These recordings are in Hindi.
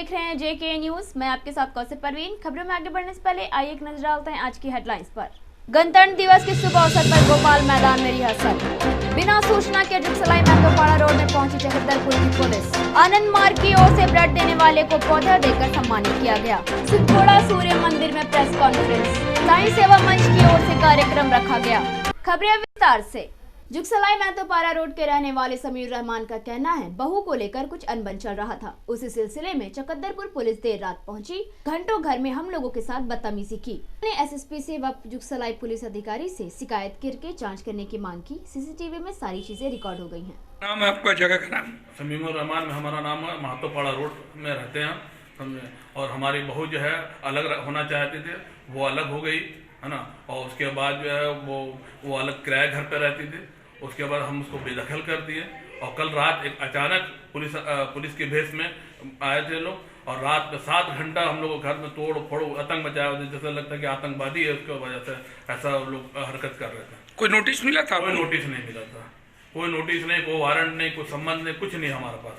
देख रहे हैं जेके न्यूज। मैं आपके साथ कौसर परवीन। खबरों में आगे बढ़ने से पहले आइए एक नजर डालते हैं आज की हेडलाइंस पर। गणतंत्र दिवस के शुभ अवसर पर भोपाल मैदान में रिहर्सल। बिना सूचना के जुगसलाई महतोपाड़ा रोड में पहुंची चकद्दरपुर की पुलिस। आनंद मार्ग की ओर से ब्लड देने वाले को पौधा देकर सम्मानित किया गया। सिद्धोड़ा सूर्य मंदिर में प्रेस कॉन्फ्रेंस। साई सेवा मंच की ओर से कार्यक्रम रखा गया। खबरें विस्तार से। जुगसलाई महतोपाड़ा रोड के रहने वाले समीर रहमान का कहना है बहू को लेकर कुछ अनबन चल रहा था। उसी सिलसिले में चकद्दरपुर पुलिस देर रात पहुंची। घंटों घर में हम लोगों के साथ बदतमीजी की। एसएसपी से व जुगसलाई पुलिस अधिकारी से शिकायत करके जांच करने की मांग की। सीसीटीवी में सारी चीजें रिकॉर्ड हो गई हैं। नाम है आपका, जगह का नाम? समीर रहमान हमारा नाम है। महतोपाड़ा रोड में रहते हैं और हमारी बहू जो है अलग होना चाहते थे, वो अलग हो गई है ना। और उसके बाद जो है वो अलग किराए घर पे रहती थी। उसके बाद हम उसको बेदखल कर दिए और कल रात एक अचानक पुलिस के भेष में आए थे लोग और रात में 7 घंटा हम लोग घर में तोड़ फोड़ आतंक मचाया। जैसे लगता है कि आतंकवादी है, उसकी वजह से ऐसा लोग हरकत कर रहे थे। कोई नोटिस मिला था? कोई नोटिस नहीं मिला था, कोई नोटिस नहीं, कोई वारंट नहीं, कोई संबंध नहीं, कुछ नहीं हमारे पास।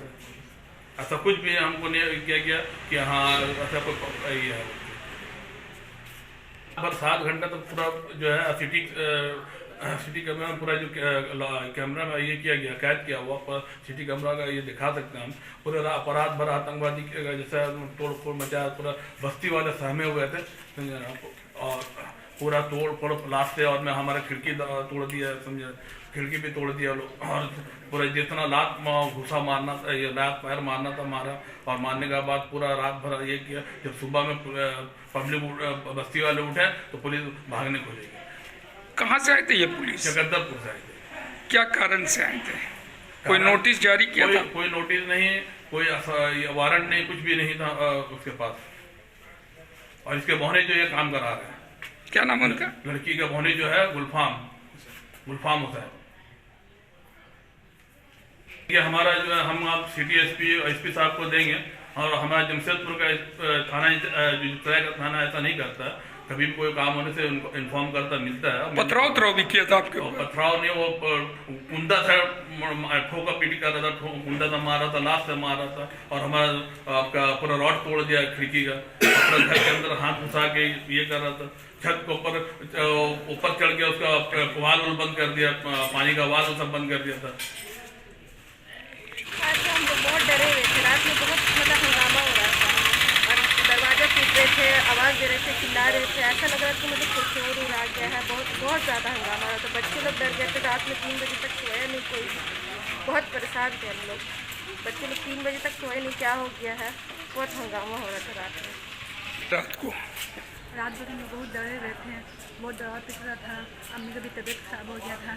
ऐसा कुछ भी हमको नहीं किया गया कि हाँ ऐसा कोई ये है। पर 7 घंटा तो पूरा जो है सिटी कैमरा में पूरा जो कैमरा में ये किया गया, कैद किया हुआ पर सिटी कैमरा का ये दिखा सकते हैं हम। पूरे रात भर आतंकवादी जैसा तोड़ फोड़ मचाया, पूरा बस्ती वाले सहमे हुए थे और पूरा तोड़ फोड़ लास्ट से। और मैं हमारा खिड़की तोड़ दिया, समझे, खिड़की भी तोड़ दिया लोग। और पूरा जितना लात घुसा मारना था, ये लात पैर मारना था मारा। और मारने के बाद पूरा रात भर ये किया। जब सुबह में पब्लिक बस्ती वाले उठे तो पुलिस भागने को ले गई। कहाँ से आए थे ये पुलिस? चकद्दरपुर से आए थे। क्या कारण से आए थे? कोई नोटिस जारी किया था? कोई नोटिस नहीं, कोई वारंट नहीं, कुछ भी नहीं था उसके पास। और इसके बहने जो ये काम करा रहे हैं, क्या नाम है उनका? लड़की का बहने जो है गुलफाम होता है। ये हमारा जो है हम आप सिटी एसपी साहब को देंगे। और हमारा जमशेदपुर का थाना ऐसा नहीं करता। कभी भी कोई काम होने से उनको इन्फॉर्म करता मिलता है। पथराव भी किया था आपके? पथराव नहीं, वो कुंदा से ठोका पीटी कर रहा था, कुंदा से मार रहा था, लाश से मार रहा था। और हमारा आपका पूरा रॉड तोड़ दिया खिड़की का। अपना घर के अंदर हाथ घुसा के ये कर रहा था। छत के ऊपर चढ़ के उसका वाल बंद कर दिया, पानी का वाल सब बंद कर दिया था। हम लोग बहुत डरे हुए थे। रात में बहुत हंगामा हो रहा था और दरवाजा टूट रहे थे, आवाज़ दे रहे थे, चिल्ला रहे थे। ऐसा लग रहा था कि कुछ चोर उड़ आ गया है। बहुत ज़्यादा हंगामा हो रहा था। बच्चे लोग डर गए थे। रात में 3 बजे तक सोया नहीं कोई। बहुत परेशान थे हम लोग। बच्चे लोग 3 बजे तक सोए नहीं, क्या हो गया है। बहुत हंगामा हो रहा था रात में। रात भर हम लोग बहुत डरे हुए थे। बहुत दवा पिट रहा था। अम्मी का भी तबीयत खराब हो गया था।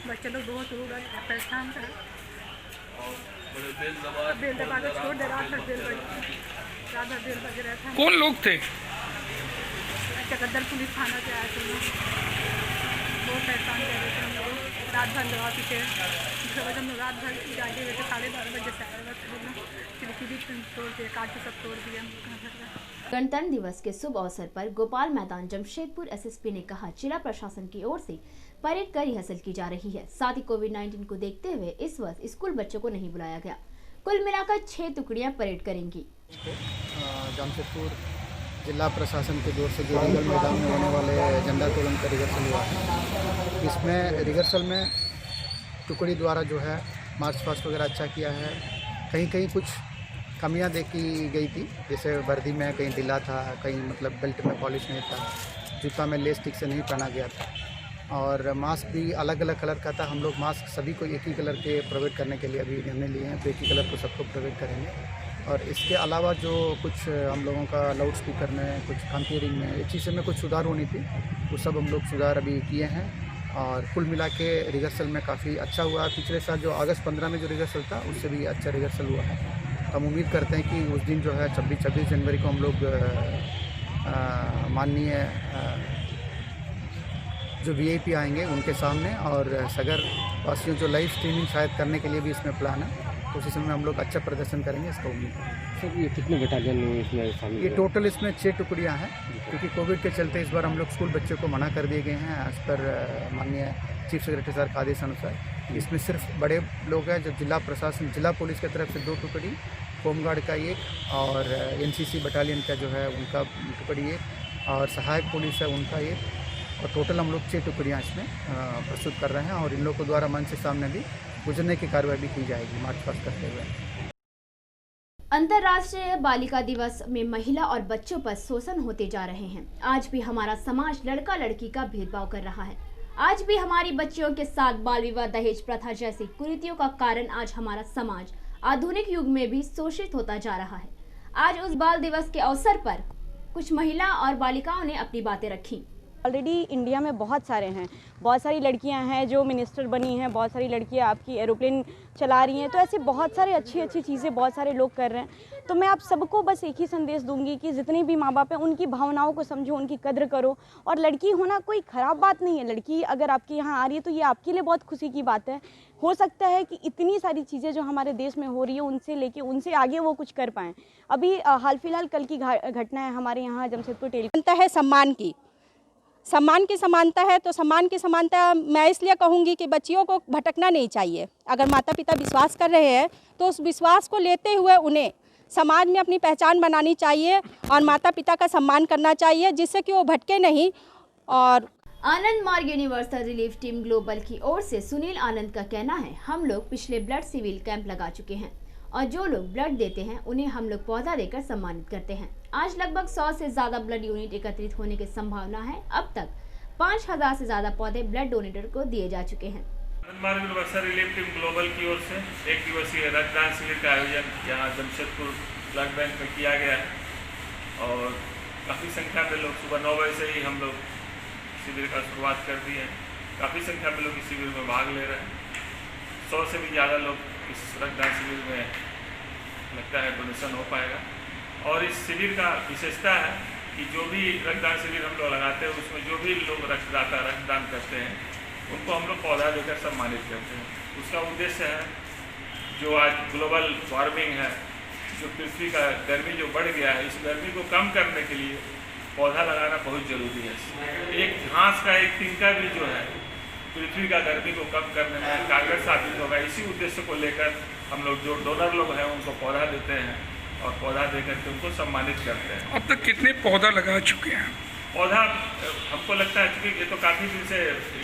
बच्चे लोग बहुत रो रहे थे, परेशान था। बेल दबा कर छोड़ दे रहा था। रात भर बेल बज रहा था। कौन लोग थे? चकद्दर पुलिस थाना से आए थे। बहुत परेशान कर रहे थे हम लोग। रात भर दवा पीटे। हम लोग रात भर जागे हुए थे। 12:30 बजे से आए हुए। खिड़की भी तोड़ दिए, काट सब तोड़ दिए। गणतंत्र दिवस के शुभ अवसर पर गोपाल मैदान जमशेदपुर एसएसपी ने कहा जिला प्रशासन की ओर से परेड का रिहर्सल की जा रही है। साथ ही कोविड-19 को देखते हुए इस वर्ष स्कूल बच्चों को नहीं बुलाया गया। कुल मिलाकर 6 टुकड़ियां परेड करेंगी। जमशेदपुर जिला प्रशासन की ओर से जो रिंगल मैदान में होने वाले झंडा तोलन का रिहर्सल हुआ है, इसमें रिहर्सल में टुकड़ी द्वारा जो है मार्च पास्ट वगैरह अच्छा किया है। कहीं कहीं कुछ कमियां देखी गई थी, जैसे वर्दी में कहीं ढीला था, कहीं मतलब बेल्ट में पॉलिश नहीं था, जूता में लेस ठीक से नहीं पहना गया था। और मास्क भी अलग अलग कलर का था। हम लोग मास्क सभी को एक ही कलर के प्रोवाइड करने के लिए अभी निर्णय लिए हैं, तो एक ही कलर को सबको प्रोवाइड करेंगे। और इसके अलावा जो कुछ हम लोगों का लाउड स्पीकर में, कुछ कंपेयरिंग में, इस चीज़ में कुछ सुधार होनी थी, वो सब हम लोग सुधार अभी किए हैं। और कुल मिला के रिहर्सल में काफ़ी अच्छा हुआ। पिछले साल जो अगस्त 15 में जो रिहर्सल था उससे भी अच्छा रिहर्सल हुआ है। हम उम्मीद करते हैं कि उस दिन जो है 26 जनवरी को हम लोग माननीय जो वीआईपी आएंगे उनके सामने और सगर वासियों जो लाइव स्ट्रीमिंग शायद करने के लिए भी इसमें प्लान है, तो उस में हम लोग अच्छा प्रदर्शन करेंगे, इसका उम्मीद है। सर ये कितने बटालियन इसमें शामिल? ये टोटल इसमें 6 टुकड़ियाँ हैं, क्योंकि कोविड के चलते इस बार हम लोग स्कूल बच्चों को मना कर दिए गए हैं एज पर माननीय चीफ सेक्रेटरी सर के आदेश अनुसार। इसमें सिर्फ बड़े लोग हैं, जो जिला प्रशासन, जिला पुलिस की तरफ से 2 टुकड़ी होमगार्ड का एक और एनसीसी बटालियन का जो है उनका टुकड़ी एक और सहायक पुलिस है उनका एक और टोटल हम लोग 6 टुकड़ियाँ इसमें प्रस्तुत कर रहे हैं और इन लोगों द्वारा मंच से सामने भी गुजरने की कार्रवाई भी की जाएगी मार्च पास्ट करते हुए। अंतर्राष्ट्रीय बालिका दिवस में महिला और बच्चों पर शोषण होते जा रहे हैं। आज भी हमारा समाज लड़का लड़की का भेदभाव कर रहा है। आज भी हमारी बच्चियों के साथ बाल विवाह, दहेज प्रथा जैसी कुरीतियों का कारण आज हमारा समाज आधुनिक युग में भी शोषित होता जा रहा है। आज उस बाल दिवस के अवसर पर कुछ महिला और बालिकाओं ने अपनी बातें रखी। ऑलरेडी इंडिया में बहुत सारे हैं, बहुत सारी लड़कियां हैं जो मिनिस्टर बनी हैं, बहुत सारी लड़कियां आपकी एरोप्लेन चला रही हैं, तो ऐसी बहुत सारी अच्छी चीज़ें बहुत सारे लोग कर रहे हैं। तो मैं आप सबको बस एक ही संदेश दूंगी कि जितने भी माँ बाप हैं उनकी भावनाओं को समझो, उनकी कद्र करो। और लड़की होना कोई ख़राब बात नहीं है, लड़की अगर आपके यहाँ आ रही है तो ये आपके लिए बहुत खुशी की बात है। हो सकता है कि इतनी सारी चीज़ें जो हमारे देश में हो रही है उनसे आगे वो कुछ कर पाएँ। अभी हाल फिलहाल कल की घटना है हमारे यहाँ जमशेदपुर टेलीविजन है सम्मान की समानता है, तो सम्मान की समानता मैं इसलिए कहूँगी कि बच्चियों को भटकना नहीं चाहिए। अगर माता पिता विश्वास कर रहे हैं तो उस विश्वास को लेते हुए उन्हें समाज में अपनी पहचान बनानी चाहिए और माता पिता का सम्मान करना चाहिए, जिससे कि वो भटके नहीं। और आनंद मार्ग यूनिवर्सल रिलीफ टीम ग्लोबल की ओर से सुनील आनंद का कहना है, हम लोग पिछले ब्लड सिविल कैंप लगा चुके हैं और जो लोग ब्लड देते हैं उन्हें हम लोग पौधा देकर सम्मानित करते हैं। आज लगभग 100 से ज्यादा ब्लड यूनिट एकत्रित होने की संभावना है। अब तक 5000 से ज्यादा पौधे ब्लड डोनेटर को दिए जा चुके हैं। आनंद मार्ग यूनिवर्सल रिलीफ टीम ग्लोबल की ओर से 1 दिवसीय रक्तदान शिविर का आयोजन यहाँ जमशेदपुर ब्लड बैंक में किया गया है और काफ़ी संख्या में लोग सुबह 9 बजे से ही हम लोग शिविर का शुरुआत कर दी है। काफ़ी संख्या में लोग इस शिविर में भाग ले रहे हैं। 100 से भी ज़्यादा लोग इस रक्तदान शिविर में लगता है डोनेशन हो पाएगा। और इस शिविर का विशेषता है कि जो भी रक्तदान शिविर हम लोग लगाते हैं उसमें जो भी लोग रक्तदान करते हैं उनको हम लोग पौधा देकर सम्मानित करते हैं। उसका उद्देश्य है जो आज ग्लोबल वार्मिंग है, जो पृथ्वी का गर्मी जो बढ़ गया है, इस गर्मी को कम करने के लिए पौधा लगाना बहुत ज़रूरी है। एक घास का एक तिनका भी जो है पृथ्वी का गर्मी को कम करने में कारगर साबित होगा। इसी उद्देश्य को लेकर हम लोग जो डोनर लोग हैं उनको पौधा देते हैं और पौधा देकर के उनको सम्मानित करते हैं। अब तक कितने पौधा लगा चुके हैं? पौधा हमको लगता है क्योंकि ये तो काफ़ी दिन से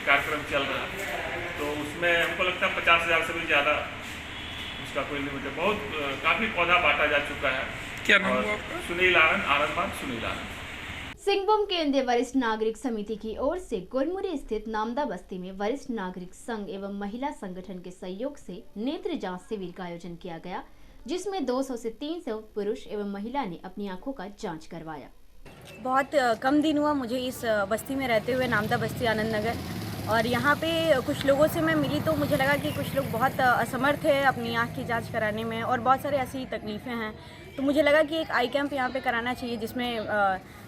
कार्यक्रम चल रहा है, तो उसमें हमको लगता है 50,000 से भी ज़्यादा उसका कोई लिमिट है। बहुत काफ़ी पौधा बांटा जा चुका है। क्या नाम हुआ आपका? सुनील आनंद, आनंद सुनील आनंद। सिंहभूम केंद्रीय वरिष्ठ नागरिक समिति की ओर से गोलमुरी स्थित नामदा बस्ती में वरिष्ठ नागरिक संघ एवं महिला संगठन के सहयोग से नेत्र जांच शिविर का आयोजन किया गया, जिसमें 200 से 300 पुरुष एवं महिला ने अपनी आंखों का जांच करवाया। बहुत कम दिन हुआ मुझे इस बस्ती में रहते हुए, नामदा बस्ती आनंद नगर, और यहाँ पे कुछ लोगों से मैं मिली तो मुझे लगा कि कुछ लोग बहुत असमर्थ है अपनी आँख की जांच कराने में और बहुत सारे ऐसी तकलीफ़ें हैं। तो मुझे लगा कि एक आई कैंप यहाँ पे कराना चाहिए, जिसमें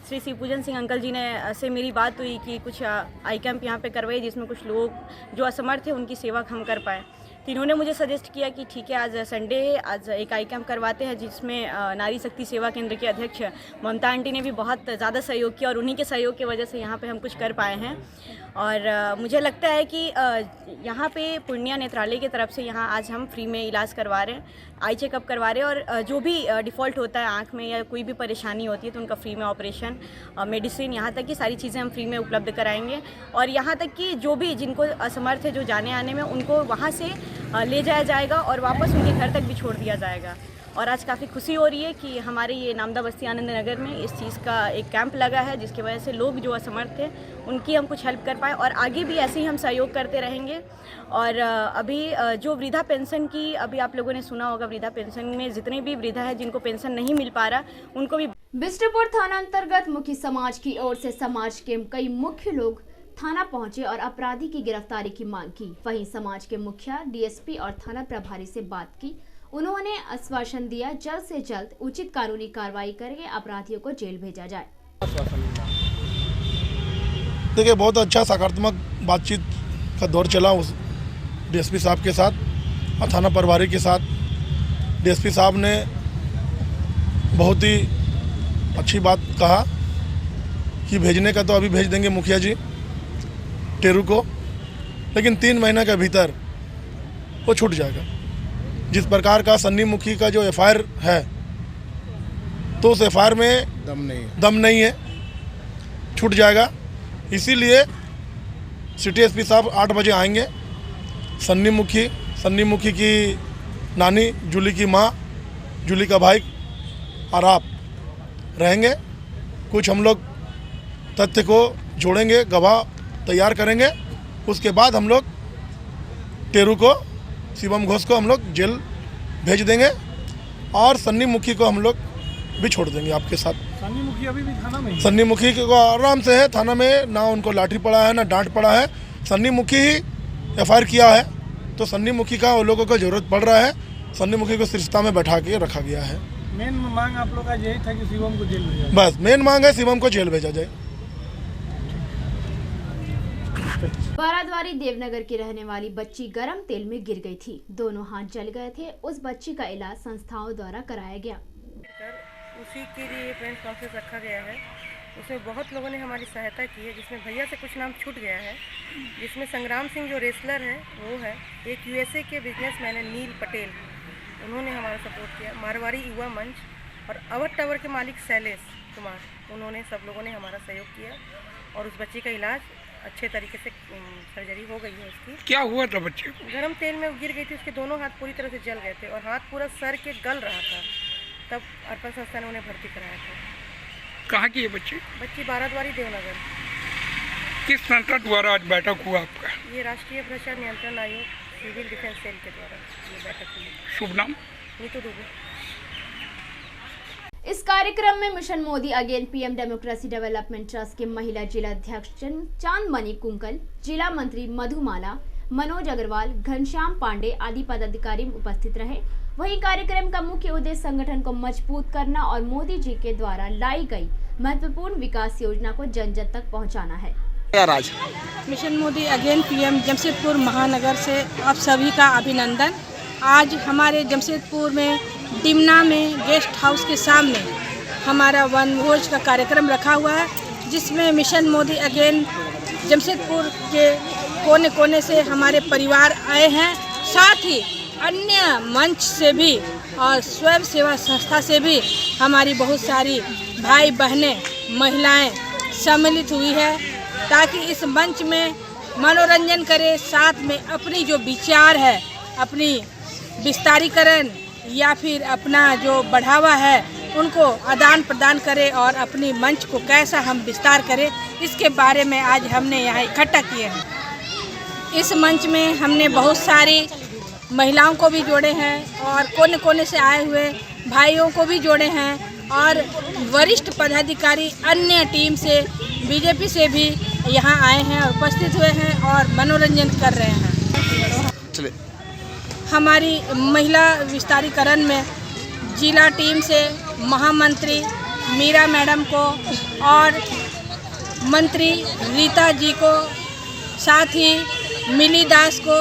श्री शिवपूजन सिंह अंकल जी ने से मेरी बात हुई कि कुछ आई कैंप यहाँ पे करवाइए जिसमें कुछ लोग जो असमर्थ है उनकी सेवा हम कर पाएँ। तो इन्होंने मुझे सजेस्ट किया कि ठीक है, आज संडे है, आज एक आई कैंप करवाते हैं, जिसमें नारी शक्ति सेवा केंद्र के अध्यक्ष ममता आंटी ने भी बहुत ज़्यादा सहयोग किया और उन्हीं के सहयोग की वजह से यहाँ पे हम कुछ कर पाए हैं। और मुझे लगता है कि यहाँ पे पूर्णिया नेत्रालय की तरफ से यहाँ आज हम फ्री में इलाज करवा रहे हैं, आई चेकअप करवा रहे हैं, और जो भी डिफ़ॉल्ट होता है आँख में या कोई भी परेशानी होती है तो उनका फ्री में ऑपरेशन, मेडिसिन, यहाँ तक कि सारी चीज़ें हम फ्री में उपलब्ध कराएंगे। और यहाँ तक कि जो भी जिनको असमर्थ है जो जाने आने में, उनको वहाँ से ले जाया जाएगा और वापस उनके घर तक भी छोड़ दिया जाएगा। और आज काफ़ी खुशी हो रही है कि हमारे ये नामदा बस्ती आनंद नगर में इस चीज़ का एक कैंप लगा है, जिसकी वजह से लोग जो असमर्थ थे उनकी हम कुछ हेल्प कर पाए, और आगे भी ऐसे ही हम सहयोग करते रहेंगे। और अभी जो वृद्धा पेंशन की, अभी आप लोगों ने सुना होगा, वृद्धा पेंशन में जितने भी वृद्धा है जिनको पेंशन नहीं मिल पा रहा उनको भी। बिष्टुपुर थाना अंतर्गत मुखी समाज की ओर से समाज के कई मुख्य लोग थाना पहुंचे और अपराधी की गिरफ्तारी की मांग की। वहीं समाज के मुखिया, डीएसपी और थाना प्रभारी से बात की। उन्होंने आश्वासन दिया जल्द से जल्द उचित कानूनी कार्रवाई करके अपराधियों को जेल भेजा जाए। देखिए, बहुत अच्छा सकारात्मक बातचीत का दौर चला उस डीएसपी साहब के साथ और थाना प्रभारी के साथ। डीएसपी साहब ने बहुत ही अच्छी बात कहा कि भेजने का तो अभी भेज देंगे मुखिया जी टेरू को, लेकिन 3 महीने के भीतर वो छूट जाएगा। जिस प्रकार का सन्नी मुखी का जो एफआईआर है, तो उस एफआईआर में दम नहीं है, छूट जाएगा। इसीलिए सिटी एसपी साहब 8 बजे आएंगे। सन्नी मुखी की नानी, जूली की माँ, जूली का भाई और आप रहेंगे। कुछ हम लोग तथ्य को जोड़ेंगे, गवाह तैयार करेंगे। उसके बाद हम लोग टेरू को, शिवम घोष को हम लोग जेल भेज देंगे और सन्नी मुखी को हम लोग भी छोड़ देंगे आपके साथ। सन्नी मुखी अभी भी थाना में? सन्नी मुखी को आराम से है थाना में, ना उनको लाठी पड़ा है ना डांट पड़ा है। सन्नी मुखी ही एफआईआर किया है, तो सन्नी मुखी का वो लोगों को ज़रूरत पड़ रहा है। सन्नी मुखी को सिरस्ता में बैठा के रखा गया है। मेन मांग आप लोग का यही था कि शिवम को जेल भेजा जाए? बस मेन मांग है शिवम को जेल भेजा जाए। बाराद्वारी देवनगर की रहने वाली बच्ची गर्म तेल में गिर गई थी। दोनों हाथ जल गए थे। उस बच्ची का इलाज संस्थाओं द्वारा कराया गया। उसी के लिए प्रेस कॉन्फ्रेंस रखा गया है। उसमें बहुत लोगों ने हमारी सहायता की है, जिसमें भैया से कुछ नाम छूट गया है, जिसमें संग्राम सिंह जो रेसलर है वो है, एक यूएसए के बिजनेसमैन है नील पटेल, उन्होंने हमारा सपोर्ट किया। मारवाड़ी युवा मंच और अवध टावर के मालिक शैलेश कुमार, उन्होंने सब लोगों ने हमारा सहयोग किया और उस बच्ची का इलाज अच्छे तरीके से सर्जरी हो गई है उसकी। क्या हुआ था बच्चे को? गर्म तेल में गिर गई थी, उसके दोनों हाथ पूरी तरह से जल गए थे और हाथ पूरा सर के गल रहा था। तब अर्पण संस्था ने उन्हें भर्ती कराया था। कहाँ की है बच्ची? बच्ची बाराद्वारी देवनगर। किस संस्था द्वारा आज बैठक हुआ आपका? ये राष्ट्रीय भ्रष्टाचार नियंत्रण आयोग सिविल डिफेंस सेल के द्वारा ये बैठक हुई। शुभ नाम? नीतू दुबे। इस कार्यक्रम में mission Modi again PM democracy development trust के महिला जिला अध्यक्ष चांदमणि कुंकल, जिला मंत्री मधुमाला, मनोज अग्रवाल, घनश्याम पांडे आदि पदाधिकारी उपस्थित रहे। वहीं कार्यक्रम का मुख्य उद्देश्य संगठन को मजबूत करना और मोदी जी के द्वारा लाई गई महत्वपूर्ण विकास योजना को जन जन तक पहुंचाना है। Mission Modi again PM Jamshedpur महानगर से आप सभी का अभिनंदन। आज हमारे जमशेदपुर में डिमना में गेस्ट हाउस के सामने हमारा वनभोज का कार्यक्रम रखा हुआ है, जिसमें मिशन मोदी अगेन जमशेदपुर के कोने कोने से हमारे परिवार आए हैं। साथ ही अन्य मंच से भी और स्वयं सेवा संस्था से भी हमारी बहुत सारी भाई बहनें, महिलाएं सम्मिलित हुई है, ताकि इस मंच में मनोरंजन करे, साथ में अपनी जो विचार है, अपनी विस्तारीकरण या फिर अपना जो बढ़ावा है उनको आदान प्रदान करें और अपनी मंच को कैसा हम विस्तार करें, इसके बारे में आज हमने यहाँ इकट्ठा किए हैं। इस मंच में हमने बहुत सारी महिलाओं को भी जोड़े हैं और कोने कोने से आए हुए भाइयों को भी जोड़े हैं और वरिष्ठ पदाधिकारी अन्य टीम से, बीजेपी से भी यहाँ आए हैं और उपस्थित हुए हैं और मनोरंजन कर रहे हैं। हमारी महिला विस्तारीकरण में जिला टीम से महामंत्री मीरा मैडम को और मंत्री रीता जी को, साथ ही मिली दास को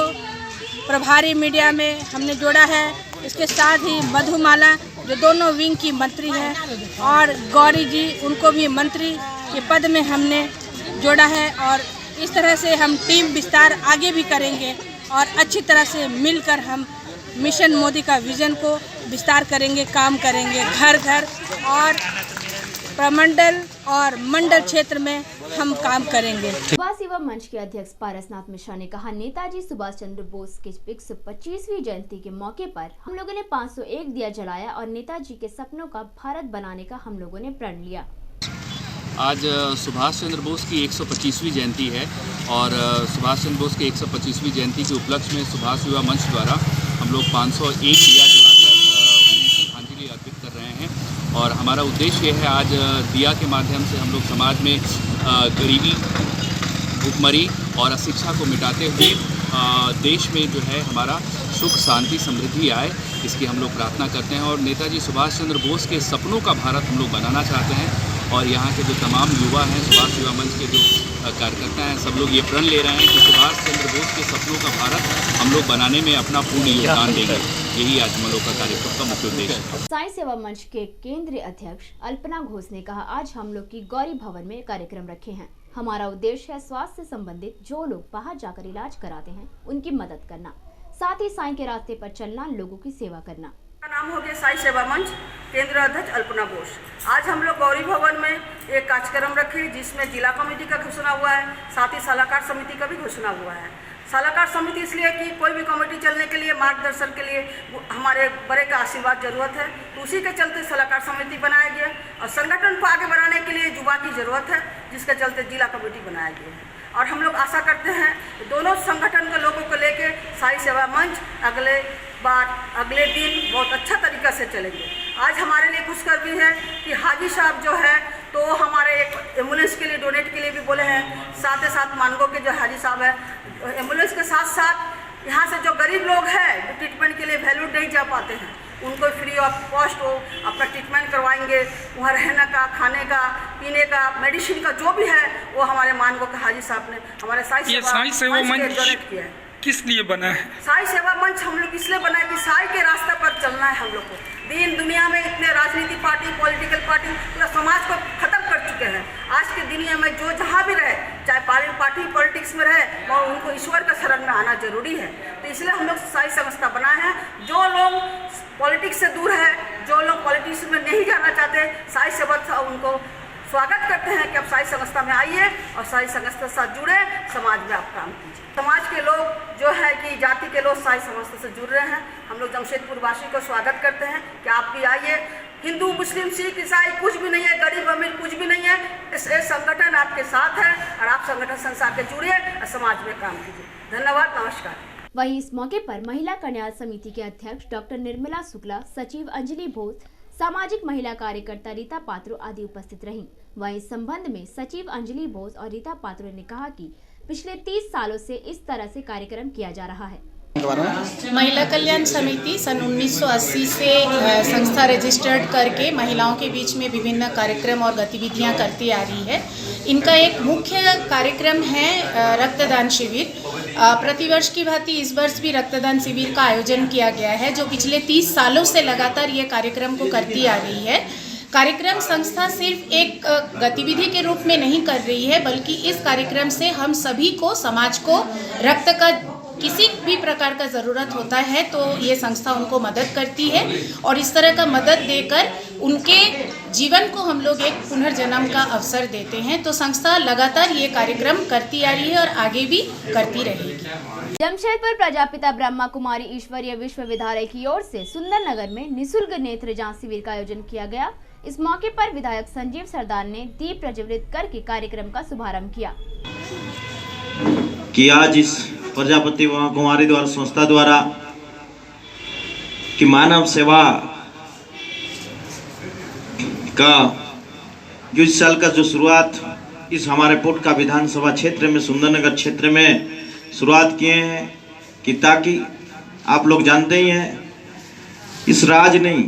प्रभारी मीडिया में हमने जोड़ा है। इसके साथ ही मधुमाला जो दोनों विंग की मंत्री हैं और गौरी जी, उनको भी मंत्री के पद में हमने जोड़ा है और इस तरह से हम टीम विस्तार आगे भी करेंगे और अच्छी तरह से मिलकर हम मिशन मोदी का विजन को विस्तार करेंगे, काम करेंगे। घर घर और प्रमंडल और मंडल क्षेत्र में हम काम करेंगे। युवा सेवा मंच के अध्यक्ष पारसनाथ मिश्रा ने कहा, नेताजी सुभाष चंद्र बोस की 125वीं जयंती के मौके पर हम लोगों ने 501 दिया जलाया और नेताजी के सपनों का भारत बनाने का हम लोगों ने प्रण लिया। आज सुभाष चंद्र बोस की 125वीं जयंती है और सुभाष चंद्र बोस की 125वीं जयंती के उपलक्ष्य में सुभाष युवा मंच द्वारा हम लोग 501 दिया जलाकर उन्हें श्रद्धांजलि अर्पित कर रहे हैं। और हमारा उद्देश्य है आज दिया के माध्यम से हम लोग समाज में गरीबी, भूखमरी और अशिक्षा को मिटाते हुए देश में जो है हमारा सुख, शांति, समृद्धि आए, इसकी हम लोग प्रार्थना करते हैं। और नेताजी सुभाष चंद्र बोस के सपनों का भारत हम लोग बनाना चाहते हैं और यहाँ के जो तमाम युवा हैं, सुभाष युवा मंच के जो कार्यकर्ता हैं, सब लोग ये प्रण ले रहे हैं कि सुभाष चंद्र बोस के सपनों का भारत हम लोग बनाने में अपना पूर्ण योगदान देंगे। यही आज हम लोग का कार्यक्रम का मुख्य उद्देश्य है। साई सेवा मंच के केंद्रीय अध्यक्ष अल्पना घोष ने कहा, आज हम लोग की गौरी भवन में कार्यक्रम रखे हैं। हमारा उद्देश्य है स्वास्थ्य से संबंधित जो लोग बाहर जाकर इलाज कराते हैं उनकी मदद करना। साथ ही साईं के रास्ते पर चलना, लोगों की सेवा करना। नाम हो गया साई सेवा मंच, केंद्र अध्यक्ष अल्पना घोष। आज हम लोग गौरी भवन में एक कार्यक्रम रखे जिसमें जिला कमेटी का घोषणा हुआ है, साथ ही सलाहकार समिति का भी घोषणा हुआ है। सलाहकार समिति इसलिए कि कोई भी कमेटी चलने के लिए, मार्गदर्शन के लिए हमारे बड़े का आशीर्वाद जरूरत है, तो उसी के चलते सलाहकार समिति बनाया गया। और संगठन को आगे बढ़ाने के लिए युवा की जरूरत है, जिसके चलते जिला कमेटी बनाया गया है। और हम लोग आशा करते हैं दोनों संगठन के लोगों को लेके साई सेवा मंच अगले दिन बहुत अच्छा तरीका से चलेंगे। आज हमारे लिए खुशखबर भी है कि हाजी साहब जो है तो हमारे एक एम्बुलेंस के लिए डोनेट के लिए भी बोले हैं। साथ ही साथ मानगो के जो हाजी साहब है, एम्बुलेंस के साथ साथ यहाँ से जो गरीब लोग हैं जो ट्रीटमेंट के लिए वैल्यू नहीं जा पाते हैं, उनको फ्री ऑफ कॉस्ट वो अपना ट्रीटमेंट करवाएंगे। वहाँ रहने का, खाने का, पीने का, मेडिसिन का जो भी है वो हमारे मानगो के हाजी साहब ने हमारे साई सेवा मंच डोनेट किया है। किस लिए बना है साई सेवा मंच? हम लोग इसलिए बना है कि साई के रास्ते पर चलना है हम लोग को। दिन दुनिया में इतने राजनीतिक पार्टी, पॉलिटिकल पार्टी पूरा समाज को खत्म कर चुके हैं। आज की दुनिया में जो जहाँ भी रहे, चाहे पार्टी पॉलिटिक्स में रहे, और उनको ईश्वर का शरण में आना जरूरी है। तो इसलिए हम लोग साई संस्था बनाए हैं। जो लोग पॉलिटिक्स से दूर है, जो लोग पॉलिटिक्स में नहीं जाना चाहते, साई सेवा उनको स्वागत करते हैं कि आप साई संस्था में आइए और साई संस्था से जुड़े, समाज में आप काम कीजिए। समाज के लोग जो है कि जाति के लोग साई संस्था से जुड़ रहे हैं। हम लोग जमशेदपुर वासी को स्वागत करते हैं कि आप भी आइए। हिंदू, मुस्लिम, सिख, ईसाई कुछ भी नहीं है, गरीब अमीर कुछ भी नहीं है। इस संगठन आपके साथ है और आप संगठन संसार के जुड़िए और समाज में काम कीजिए। धन्यवाद, नमस्कार। वहीं इस मौके पर महिला कल्याण समिति के अध्यक्ष डॉक्टर निर्मला शुक्ला, सचिव अंजलि बोस, सामाजिक महिला कार्यकर्ता रीता पात्रो आदि उपस्थित रहीं। वहीं इस संबंध में सचिव अंजलि बोस और रीता पात्रो ने कहा कि पिछले 30 सालों से इस तरह से कार्यक्रम किया जा रहा है। महिला कल्याण समिति सन 1980 से संस्था रजिस्टर्ड करके महिलाओं के बीच में विभिन्न कार्यक्रम और गतिविधियां करती आ रही है। इनका एक मुख्य कार्यक्रम है रक्तदान शिविर। प्रतिवर्ष की भांति इस वर्ष भी रक्तदान शिविर का आयोजन किया गया है, जो पिछले 30 सालों से लगातार ये कार्यक्रम को करती आ रही है। कार्यक्रम संस्था सिर्फ एक गतिविधि के रूप में नहीं कर रही है, बल्कि इस कार्यक्रम से हम सभी को, समाज को रक्त का किसी भी प्रकार का ज़रूरत होता है तो ये संस्था उनको मदद करती है और इस तरह का मदद देकर उनके जीवन को हम लोग एक पुनर्जन्म का अवसर देते हैं। तो संस्था लगातार ये कार्यक्रम करती आ रही है और आगे भी करती रहेगी। जमशेदपुर प्रजापिता ब्रह्मा कुमारी ईश्वरीय विश्वविद्यालय की ओर से सुंदरनगर में निःशुल्क नेत्र जांच शिविर का आयोजन किया गया। इस मौके पर विधायक संजीव सरदार ने दीप प्रज्वलित करके कार्यक्रम का शुभारंभ किया। कि आज इस प्रजापति कुमारी द्वारा संस्था द्वारा कि मानव सेवा का जो इस साल का जो शुरुआत इस हमारे पोटका विधानसभा क्षेत्र में, सुंदरनगर क्षेत्र में शुरुआत किए हैं कि ताकि आप लोग जानते ही हैं इस राज्य नहीं,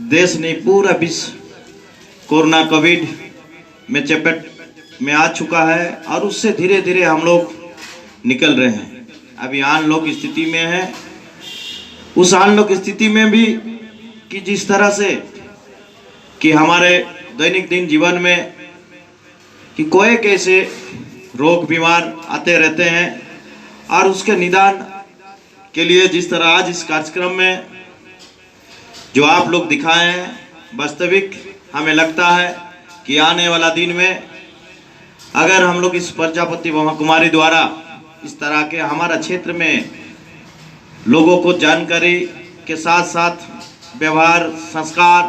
देश नहीं, पूरा विश्व कोरोना कोविड में चपेट में आ चुका है और उससे धीरे धीरे हम लोग निकल रहे हैं। अभी अनलॉक स्थिति में है। उस अनलॉक स्थिति में भी कि जिस तरह से कि हमारे दैनिक दिन जीवन में कि कोई कैसे रोग बीमार आते रहते हैं और उसके निदान के लिए जिस तरह आज इस कार्यक्रम में जो आप लोग दिखाए हैं, वास्तविक हमें लगता है कि आने वाला दिन में अगर हम लोग इस प्रजापति ब्रह्मा कुमारी द्वारा इस तरह के हमारा क्षेत्र में लोगों को जानकारी के साथ साथ व्यवहार संस्कार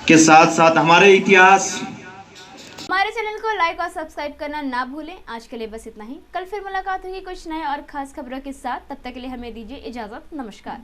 के साथ साथ हमारे इतिहास। हमारे चैनल को लाइक और सब्सक्राइब करना ना भूलें। आज के लिए बस इतना ही। कल फिर मुलाकात होगी कुछ नए और खास खबरों के साथ। तब तक के लिए हमें दीजिए इजाजत। नमस्कार।